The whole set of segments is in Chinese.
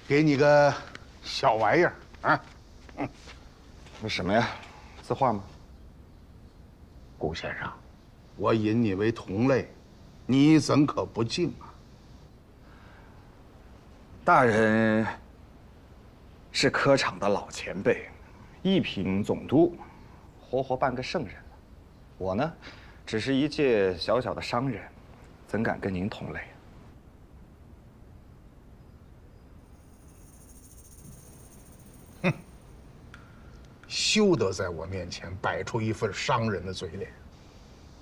给你个小玩意儿啊。那什么呀？字画吗？顾先生，我引你为同类，你怎可不敬啊？大人是科场的老前辈，一品总督，活活半个圣人了。我呢，只是一介小小的商人，怎敢跟您同类？休得在我面前摆出一副商人的嘴脸。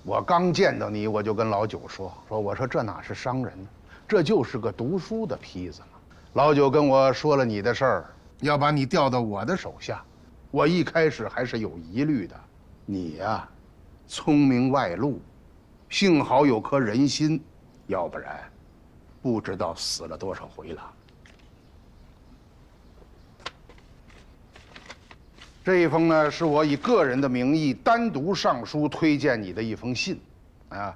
我刚见到你，我就跟老九说，我说这哪是商人呢？这就是个读书的坯子嘛。老九跟我说了你的事儿，要把你调到我的手下。我一开始还是有疑虑的。你呀，聪明外露，幸好有颗人心，要不然不知道死了多少回了。这一封呢，是我以个人的名义单独上书推荐你的一封信，啊，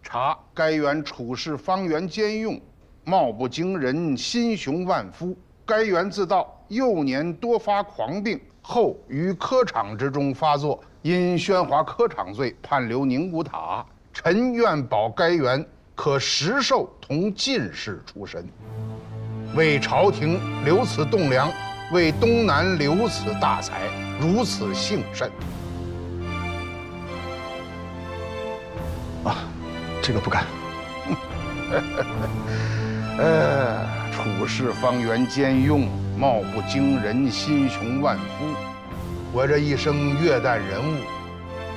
查该员处事方圆兼用，貌不惊人，心雄万夫。该员自道幼年多发狂病，后于科场之中发作，因喧哗科场罪，判留宁古塔。臣愿保该员可实授同进士出身，为朝廷留此栋梁。为东南留此大才，如此幸甚。啊，这个不敢。处事方圆兼用，貌不惊人，心雄万夫。我这一生阅览人物，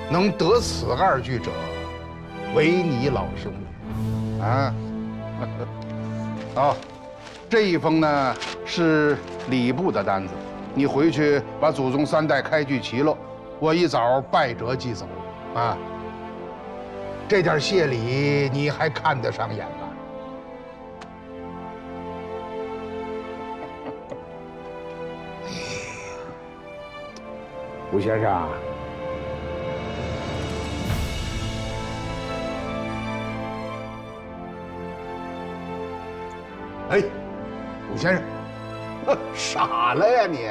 能得此二句者，唯你老兄也。啊，好。这一封呢是礼部的单子，你回去把祖宗3代开具齐了，我一早拜折即走。啊，这点谢礼你还看得上眼吗？吴先生，哎。武先生，傻了呀你！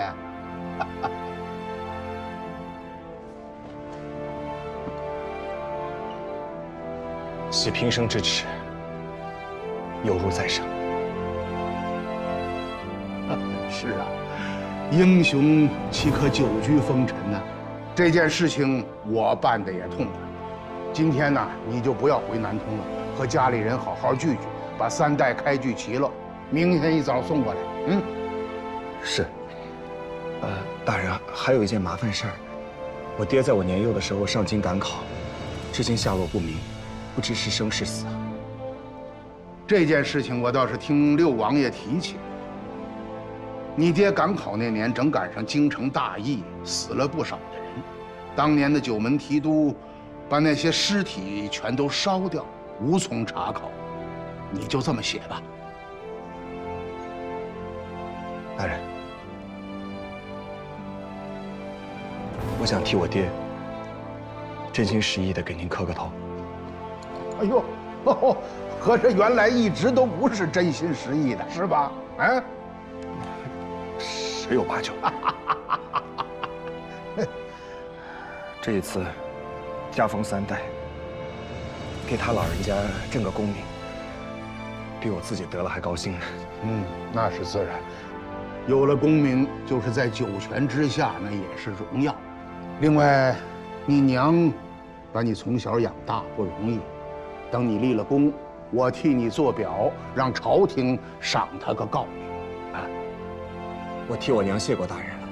系平生之耻，犹如在生。是啊，英雄岂可久居风尘呢？这件事情我办的也痛快。今天呢，你就不要回南通了，和家里人好好聚聚，把3代开具齐了。明天一早送过来。嗯，是。大人，还有一件麻烦事儿，我爹在我年幼的时候上京赶考，至今下落不明，不知是生是死。这件事情我倒是听六王爷提起。你爹赶考那年正赶上京城大疫，死了不少的人。当年的九门提督把那些尸体全都烧掉，无从查考。你就这么写吧。大人，我想替我爹真心实意的给您磕个头。哎呦，合着原来一直都不是真心实意的，是吧？啊，十有八九。这一次家风3代，给他老人家挣个功名，比我自己得了还高兴呢。嗯，那是自然。有了功名，就是在九泉之下，那也是荣耀。另外，你娘把你从小养大不容易，等你立了功，我替你做表，让朝廷赏他个诰命。啊，我替我娘谢过大人了，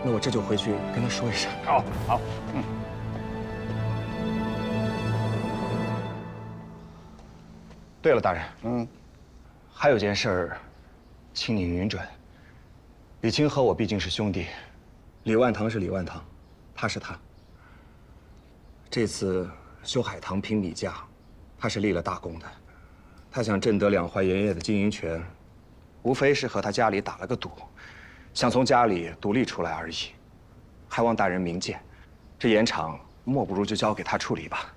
那我这就回去跟她说一声。好，好，对了，大人，还有件事儿，请您允准。李清和我毕竟是兄弟，李万堂是李万堂，他是他。这次修海棠拼米价，他是立了大功的。他想挣得2淮盐业的经营权，无非是和他家里打了个赌，想从家里独立出来而已。还望大人明鉴，这盐场莫不如就交给他处理吧。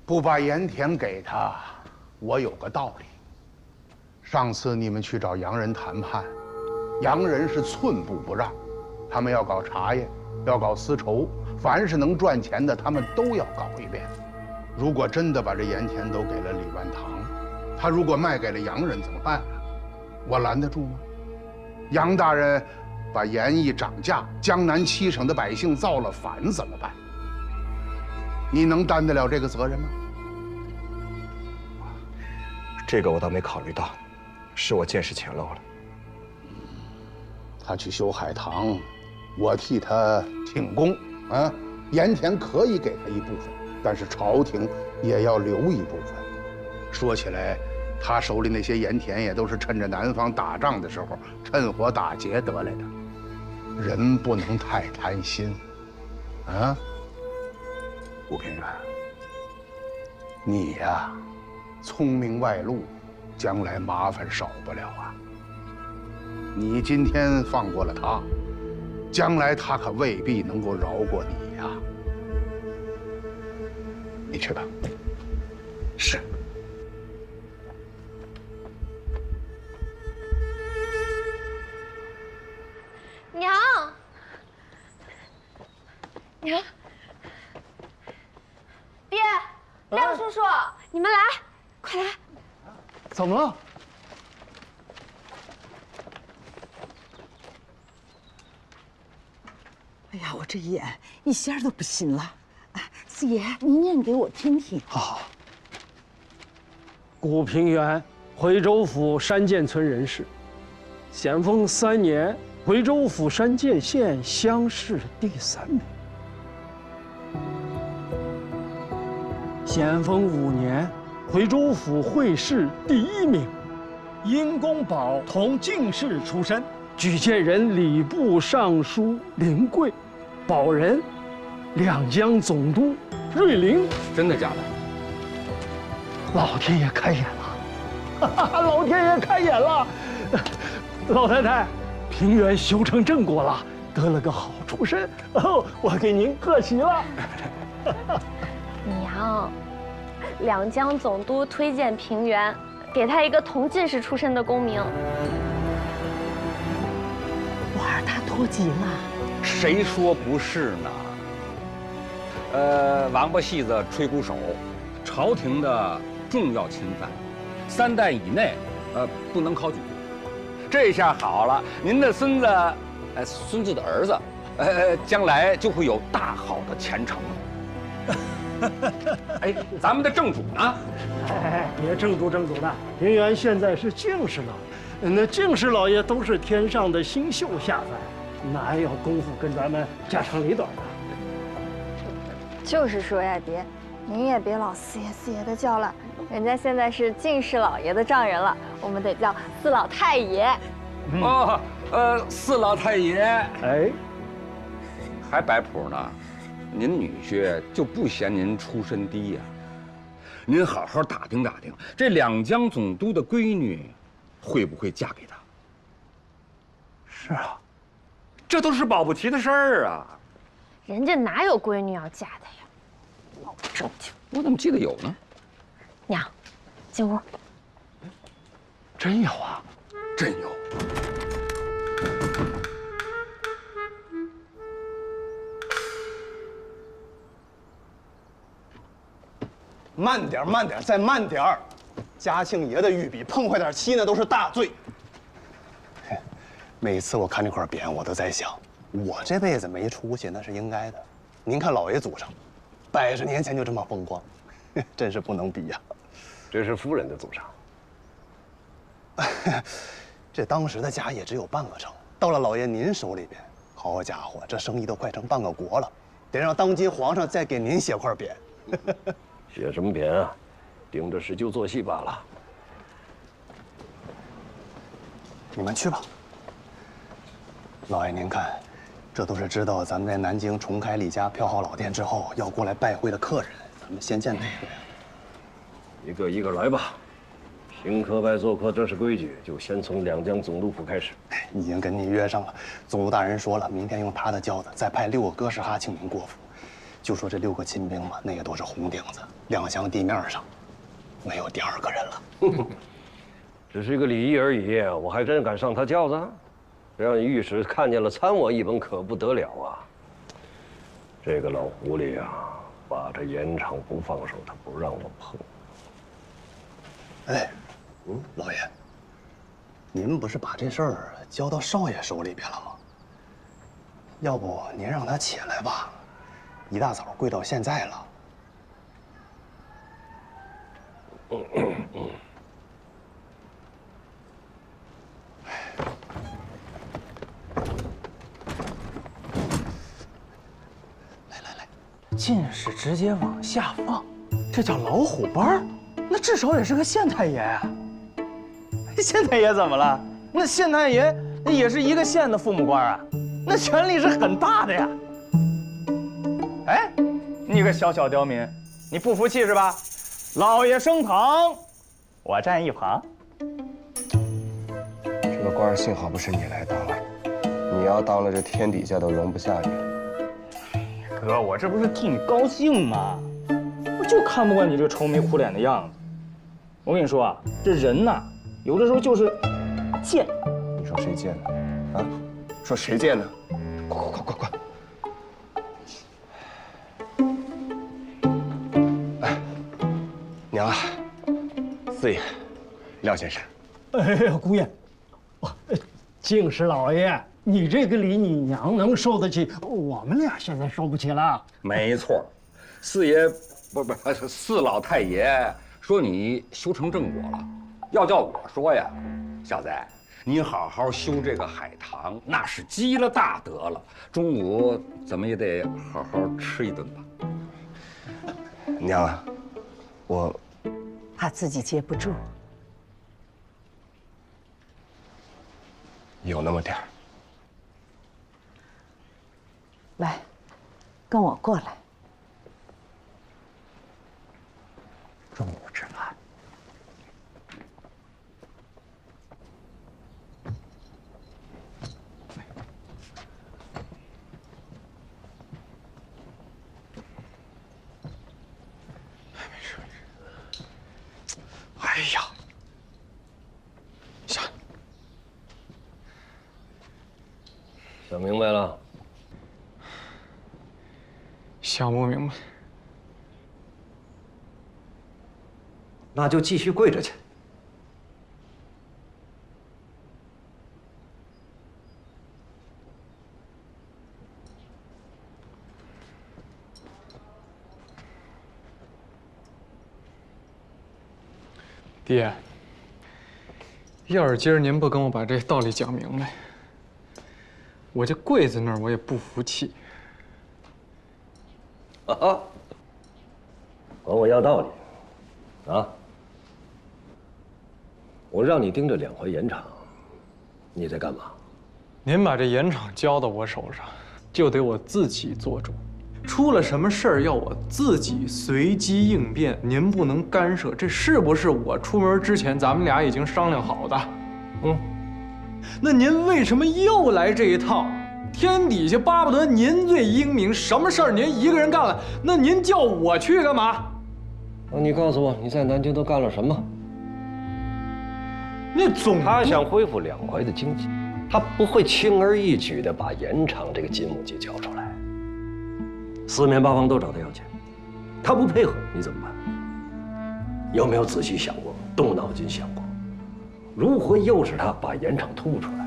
不把盐田给他，我有个道理。上次你们去找洋人谈判，洋人是寸步不让，他们要搞茶叶，要搞丝绸，凡是能赚钱的，他们都要搞一遍。如果真的把这盐田都给了李万堂，他如果卖给了洋人怎么办啊？我拦得住吗？杨大人把盐一涨价，江南7省的百姓造了反怎么办？你能担得了这个责任吗？这个我倒没考虑到，是我见识浅陋了。他去修海棠，我替他挺功啊。盐田可以给他一部分，但是朝廷也要留一部分。说起来，他手里那些盐田也都是趁着南方打仗的时候趁火打劫得来的。人不能太贪心，啊。吴平原，你呀，聪明外露，将来麻烦少不了啊。你今天放过了他，将来他可未必能够饶过你呀。你去吧。是。娘，娘，爹，亮叔叔，你们来，快来！怎么了？哎呀，我这眼一下都不行了。哎，四爷，你念给我听听。好。古平原回州府山涧村人士，咸丰3年回州府山涧县乡试第3名。咸丰5年回州府会试第1名。因公保同进士出身，举荐人礼部尚书林贵，保人两江总督瑞麟。真的假的？老天爷开眼了！哈哈，老天爷开眼了！老太太，平原修成正果了，得了个好出身，哦，我给您贺喜了。娘，两江总督推荐平原，给他一个同进士出身的功名。娃儿他脱籍了。谁说不是呢？王八戏子吹鼓手，朝廷的重要钦犯，3代以内，不能考举。这下好了，您的孙子，孙子的儿子，将来就会有大好的前程。哎，咱们的正主呢？哎，别正主正主的，平原现在是进士老爷，那进士老爷都是天上的星宿下凡，哪有功夫跟咱们家长里短的？就是说呀，爹，您也别老四爷四爷的叫了，人家现在是进士老爷的丈人了，我们得叫四老太爷。哦，四老太爷，哎，还摆谱呢。您女婿就不嫌您出身低呀？您好好打听打听，这两江总督的闺女会不会嫁给他？是啊，这都是保不齐的事儿啊！人家哪有闺女要嫁的呀？老正经。我怎么记得有呢？娘，进屋。真有啊！真有。慢点，慢点，再慢点儿！嘉庆爷的御笔碰坏点漆那都是大罪。每次我看这块匾，我都在想，我这辈子没出息那是应该的。您看老爷祖上，100年前就这么风光，真是不能比呀。这是夫人的祖上。这当时的家业只有半个城，到了老爷您手里边，好家伙，这生意都快成半个国了，得让当今皇上再给您写块匾。写什么匾啊？盯着是就做戏罢了。你们去吧。老爷您看，这都是知道咱们在南京重开李家票号老店之后要过来拜会的客人，咱们先见哪个呀？一个一个来吧。迎客拜做客，这是规矩，就先从两江总督府开始。已经跟您约上了，总督大人说了，明天用他的轿子再派6个哥什哈请您过府。就说这6个亲兵嘛，那也都是红顶子，亮相地面上。没有第二个人了。只是一个礼仪而已，我还真敢上他轿子？让御史看见了，参我一本可不得了啊！这个老狐狸啊，把这盐场不放手，他不让我碰。哎，老爷，您不是把这事儿交到少爷手里边了吗？要不您让他起来吧，一大早跪到现在了。进士直接往下放，这叫老虎班儿，那至少也是个县太爷啊。县太爷怎么了？那县太爷也是一个县的父母官啊，那权力是很大的呀。哎，你个小小刁民，你不服气是吧？老爷升堂，我站一旁。这个官幸好不是你来当了，你要当了，这天底下都容不下你了。哥，我这不是替你高兴吗？我就看不惯你这愁眉苦脸的样子。我跟你说啊，这人呐，有的时候就是贱。你说谁贱呢？啊？说谁贱呢？快！哎，娘啊，四爷，廖先生。哎呀，姑爷，敬事老爷。你这个礼，你娘能受得起，我们俩现在受不起了。没错，四爷四老太爷说你修成正果了，要叫我说呀，小子，你好好修这个海棠，那是积了大德了。中午怎么也得好好吃一顿吧。娘啊，我怕自己接不住。有那么点儿。来，跟我过来。中午吃饭。没事。哎呀，想明白了。想不明白，那就继续跪着去。爹，要是今儿您不跟我把这道理讲明白，我这跪在那儿我也不服气。啊！管我要道理，啊！我让你盯着2回盐场，你在干嘛？您把这盐场交到我手上，就得我自己做主。出了什么事儿要我自己随机应变，您不能干涉。这是不是我出门之前咱们俩已经商量好的？那您为什么又来这一套？天底下巴不得您最英明，什么事儿您一个人干了，那您叫我去干嘛？你告诉我你在南京都干了什么？那他想恢复2淮的经济，他不会轻而易举地把盐场这个金木鸡交出来。4面8方都找他要钱，他不配合你怎么办？有没有仔细想过，动脑筋想过，如何诱使他把盐场吐出来？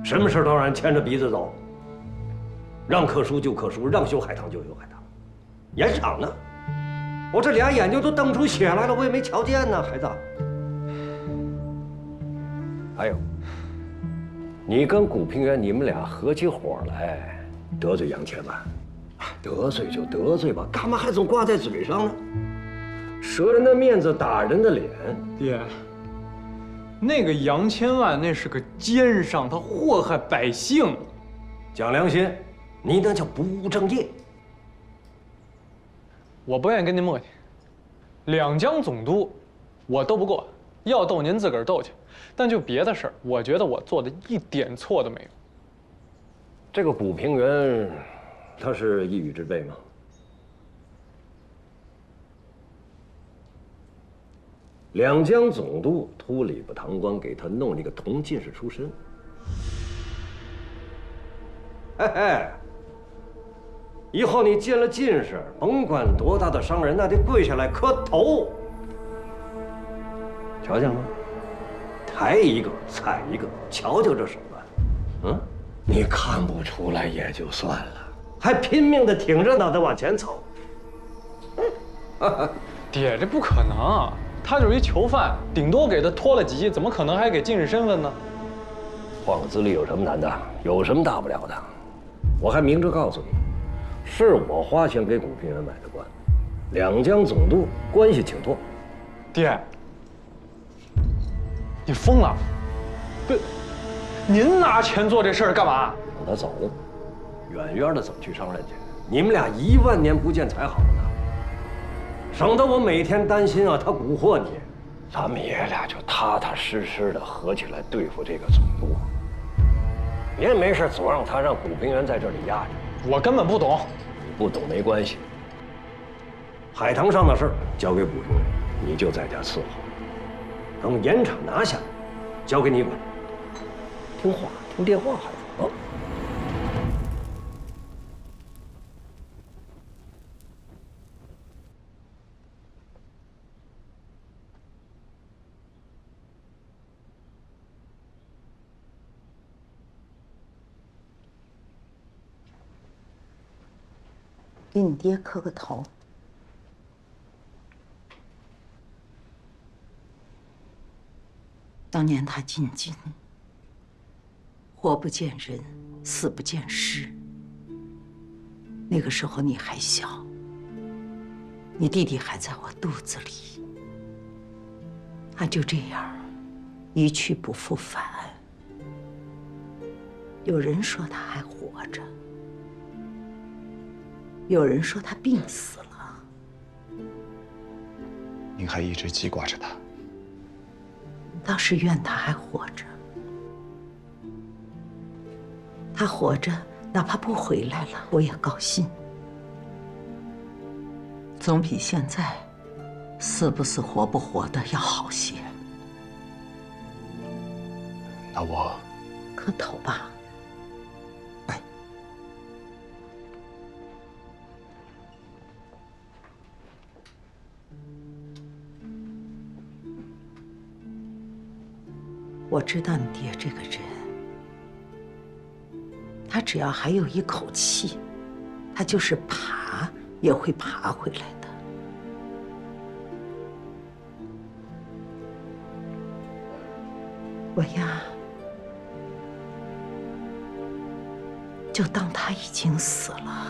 什么事都让人牵着鼻子走，让刻书就刻书，让修海棠就修海棠。盐场呢？我这俩眼睛都瞪出血来了，我也没瞧见呢，孩子。还有，你跟古平原你们俩合起伙来得罪杨千万，得罪就得罪吧，干嘛还总挂在嘴上呢？折人的面子，打人的脸。爹，那个杨千万那是个奸商，他祸害百姓。讲良心，你那叫不务正业。我不愿意跟您磨叽，2江总督，我斗不过，要斗您自个儿斗去。但就别的事儿，我觉得我做的一点错都没有。这个古平原，他是一隅之辈吗？两江总督秃里巴堂官给他弄了一个同进士出身。嘿嘿，以后你见了进士，甭管多大的商人，那得跪下来磕头。瞧见了吗？抬一个踩一个，瞧瞧这手段。嗯，你看不出来也就算了，还拼命的挺着脑袋往前走。爹，这不可能，他就是一囚犯，顶多给他脱了级，怎么可能还给进士身份呢？换个资历有什么难的？有什么大不了的？我还明着告诉你，是我花钱给古平原买的官，两江总督关系挺多。爹，你疯了？对，您拿钱做这事儿干嘛？让他走，远远的怎么去商人去？你们俩10000年不见才好呢。省得我每天担心啊，他蛊惑你。咱们爷俩就踏踏实实的合起来对付这个总督。别没事总让他让古平原在这里压着。我根本不懂。你不懂没关系。海棠上的事儿交给古平原，你就在家伺候。等盐场拿下，交给你管。听话，听电话，孩子啊。给你爹磕个头。当年他进京，活不见人，死不见尸。那个时候你还小，你弟弟还在我肚子里，他就这样一去不复返。有人说他还活着。有人说他病死了，您还一直记挂着他。倒是怨他还活着。他活着，哪怕不回来了，我也高兴，总比现在死不死活不活的要好些。那我磕头吧。我知道你爹这个人，他只要还有一口气，他就是爬也会爬回来的。我呀，就当他已经死了。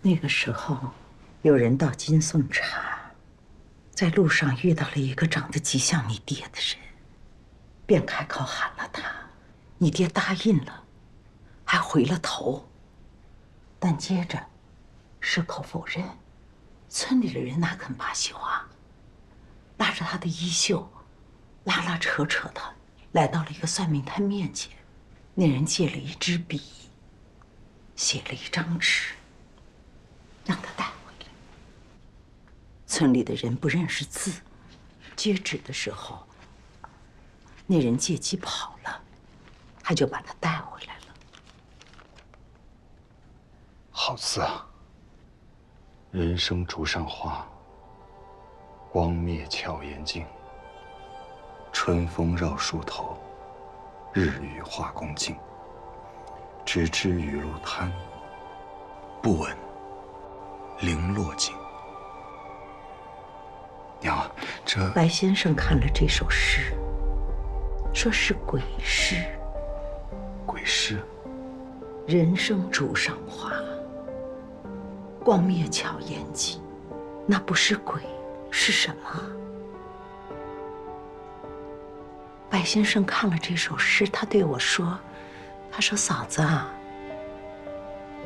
那个时候，有人到京送茶，在路上遇到了一个长得极像你爹的人，便开口喊了他，你爹答应了，还回了头，但接着矢口否认。村里的人哪肯罢休啊？拉着他的衣袖，拉拉扯扯的，来到了一个算命摊面前。那人借了一支笔，写了一张纸，让他带回来。村里的人不认识字，接纸的时候，那人借机跑了，他就把他带回来了。好字啊！人生竹上花，光灭巧言镜。春风绕树头，日雨化宫镜。直知雨露滩，不闻零落尽。娘啊，这白先生看了这首诗，说是鬼诗。鬼诗？人生竹上花，光灭巧言镜，那不是鬼是什么？白先生看了这首诗，他对我说：“他说嫂子啊，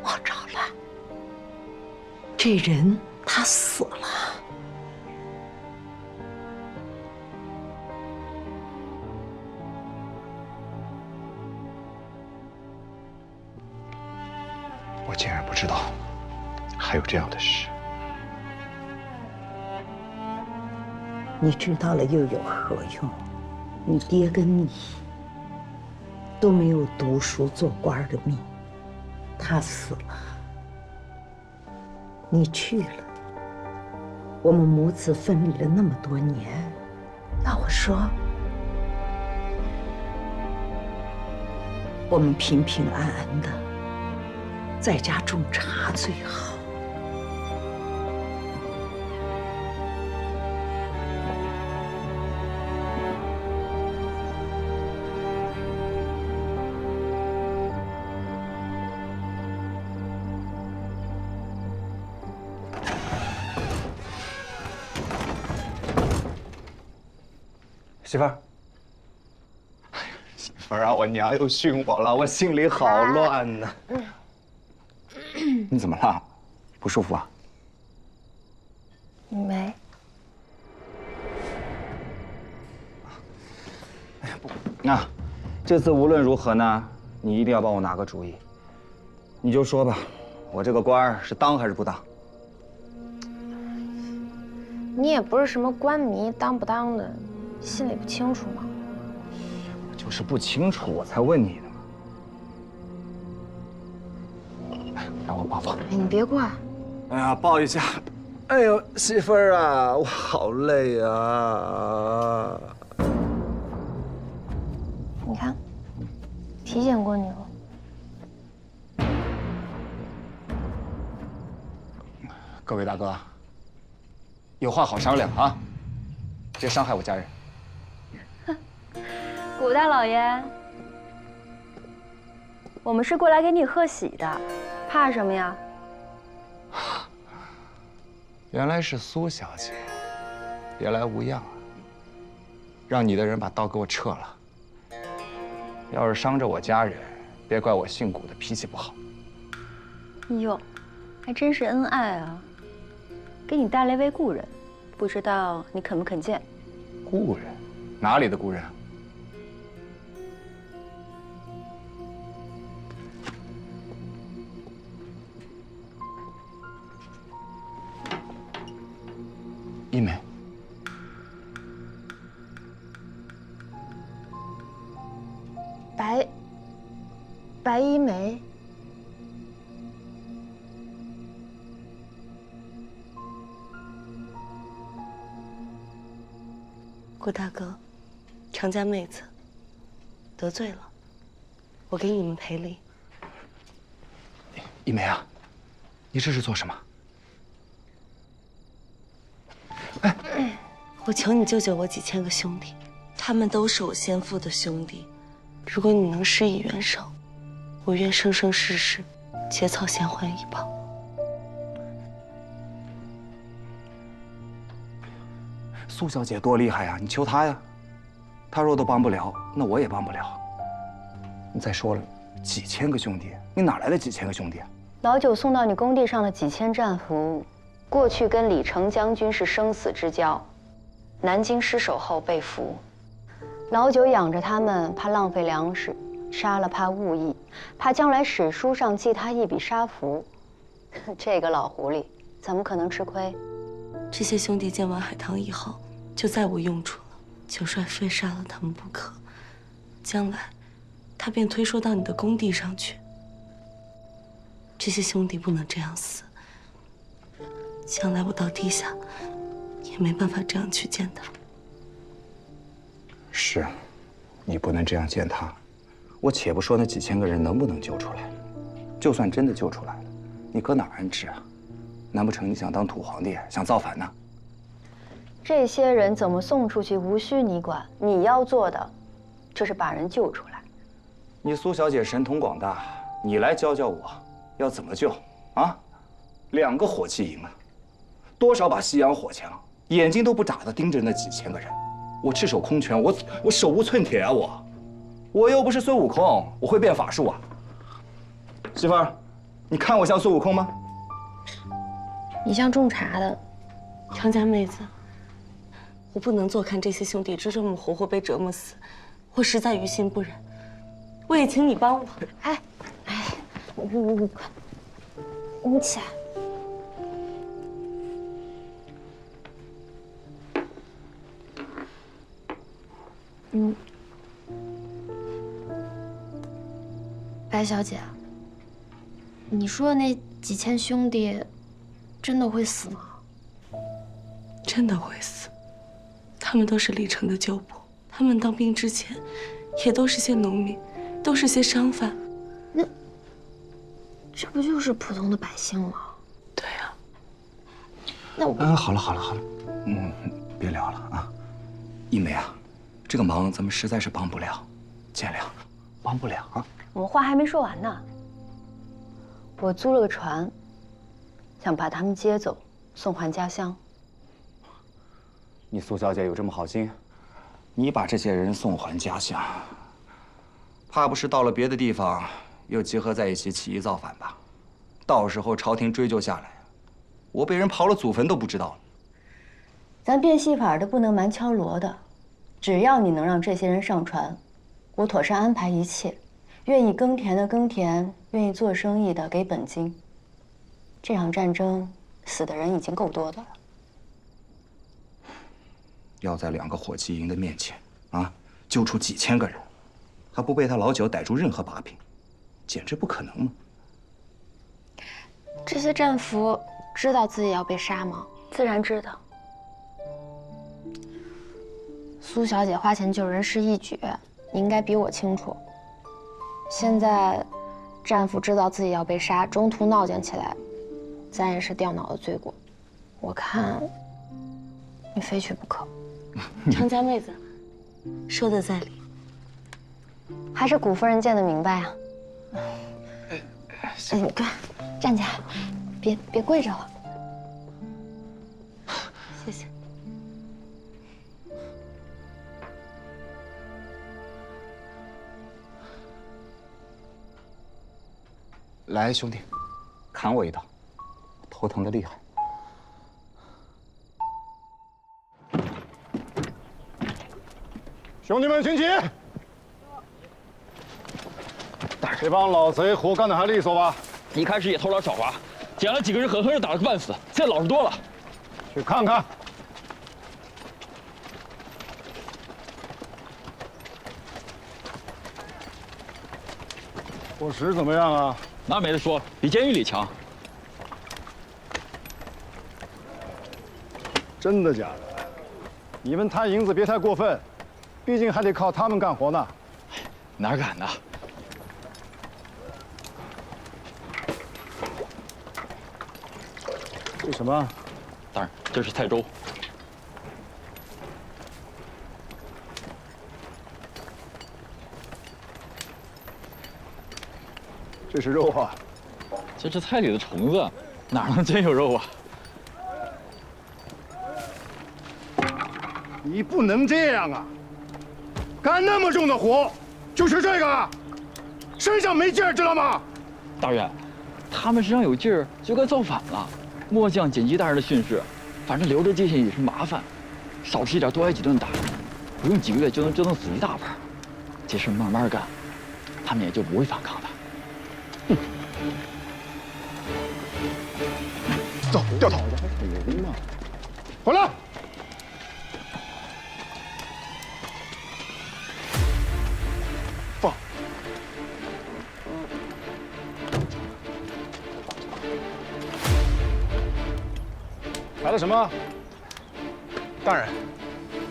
我找这人他死了。我竟然不知道还有这样的事。你知道了又有何用？你爹跟你都没有读书做官的命，他死了，你去了，我们母子分离了那么多年，要我说，我们平平安安的在家种茶最好。媳妇儿，媳妇儿啊，我娘又训我了，我心里好乱呢。你怎么了？不舒服啊？没。那这次无论如何呢，你一定要帮我拿个主意。你就说吧，我这个官儿是当还是不当？你也不是什么官迷，当不当的，心里不清楚吗？我就是不清楚，我才问你的嘛。让我抱抱。哎，你别过来。哎呀，抱一下。哎呦，媳妇儿啊，我好累啊。你看，提醒过你了。各位大哥，有话好商量啊，别伤害我家人。古大老爷，我们是过来给你贺喜的，怕什么呀？原来是苏小姐，别来无恙啊！让你的人把刀给我撤了。要是伤着我家人，别怪我姓古的脾气不好。哟，还真是恩爱啊！给你带来位故人，不知道你肯不肯见？故人？哪里的故人？一梅。白一梅。顾大哥，常家妹子得罪了，我给你们赔礼。一梅啊，你这是做什么？我求你救救我几千个兄弟，他们都是我先父的兄弟。如果你能施以援手，我愿生生世世结草衔环以报。苏小姐多厉害呀，你求她呀。她若都帮不了，那我也帮不了。你再说了，几千个兄弟，你哪来的几千个兄弟啊？老九送到你工地上的几千战俘，过去跟李成将军是生死之交，南京失守后被俘。老九养着他们，怕浪费粮食，杀了怕误意，怕将来史书上记他一笔杀俘。这个老狐狸怎么可能吃亏？这些兄弟见完海棠以后，就再无用处了。九帅非杀了他们不可，将来他便推说到你的工地上去。这些兄弟不能这样死，将来我到地下也没办法这样去见他。是，你不能这样见他。我且不说那几千个人能不能救出来，就算真的救出来了，你搁哪儿安置啊？难不成你想当土皇帝，想造反呢？这些人怎么送出去无需你管，你要做的就是把人救出来。你苏小姐神通广大，你来教教我，要怎么救啊？2个火器营啊，多少把西洋火枪，眼睛都不眨的盯着那几千个人。我赤手空拳，我手无寸铁啊！我又不是孙悟空，我会变法术啊！媳妇儿，你看我像孙悟空吗？你像种茶的。常家妹子，我不能坐看这些兄弟就这么活活被折磨死，我实在于心不忍。我也请你帮我。哎，你起来。白小姐，你说的那几千兄弟，真的会死吗？真的会死。他们都是李成的旧部，他们当兵之前，也都是些农民，都是些商贩。那这不就是普通的百姓吗？对呀。那我……好了，别聊了啊。一梅啊，这个忙咱们实在是帮不了，见谅，帮不了啊。我话还没说完呢。我租了个船，想把他们接走，送还家乡。你苏小姐有这么好心？你把这些人送还家乡，怕不是到了别的地方又集合在一起起义造反吧？到时候朝廷追究下来，我被人刨了祖坟都不知道了。咱变戏法的不能蛮敲锣的，只要你能让这些人上船，我妥善安排一切。愿意耕田的耕田，愿意做生意的给本金。这场战争死的人已经够多的了。要在2个火器营的面前啊，救出几千个人，还不被他老九逮住任何把柄，简直不可能嘛！这些战俘知道自己要被杀吗？自然知道。苏小姐花钱救人是一举，你应该比我清楚。现在，战俘知道自己要被杀，中途闹僵起来，咱也是掉脑的罪过。我看，你非去不可。常家妹子，说的在理。还是谷夫人见得明白啊。你快站起来，别跪着了。谢谢。来，兄弟，砍我一刀，头疼的厉害。兄弟们，请起！这帮老贼活干的还利索吧？一开始也偷懒耍滑，捡了几个人，狠狠地打了个半死，现在老实多了。去看看。伙食怎么样啊？那没得说，比监狱里强。真的假的？你们贪银子别太过分，毕竟还得靠他们干活呢。哪敢呢？这什么？大人，这是菜粥。这是肉啊！这是菜里的虫子，哪能真有肉啊？你不能这样啊！干那么重的活，就吃这个，身上没劲儿，知道吗？大人，他们身上有劲儿，就该造反了。末将谨记大人的训示，反正留着这些也是麻烦，少吃一点，多挨几顿打，不用几个月就能死一大半。这事慢慢干，他们也就不会反抗的。走，掉头！回来！放！来了什么？大人，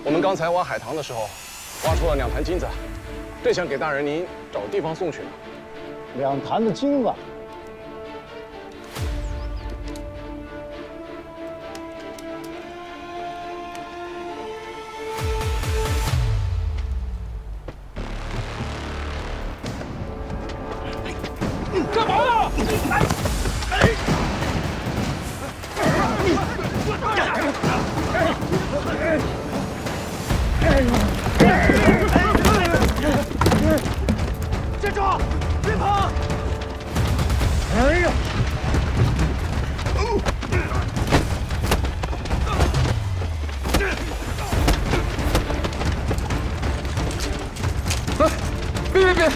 我们刚才挖海棠的时候，挖出了2坛金子，正想给大人您找地方送去呢。2坛的金子。干嘛呢？站住！别跑！哎呀！别，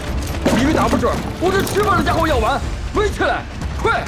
比喻打不准，我这吃饭的家伙要完，围起来，快！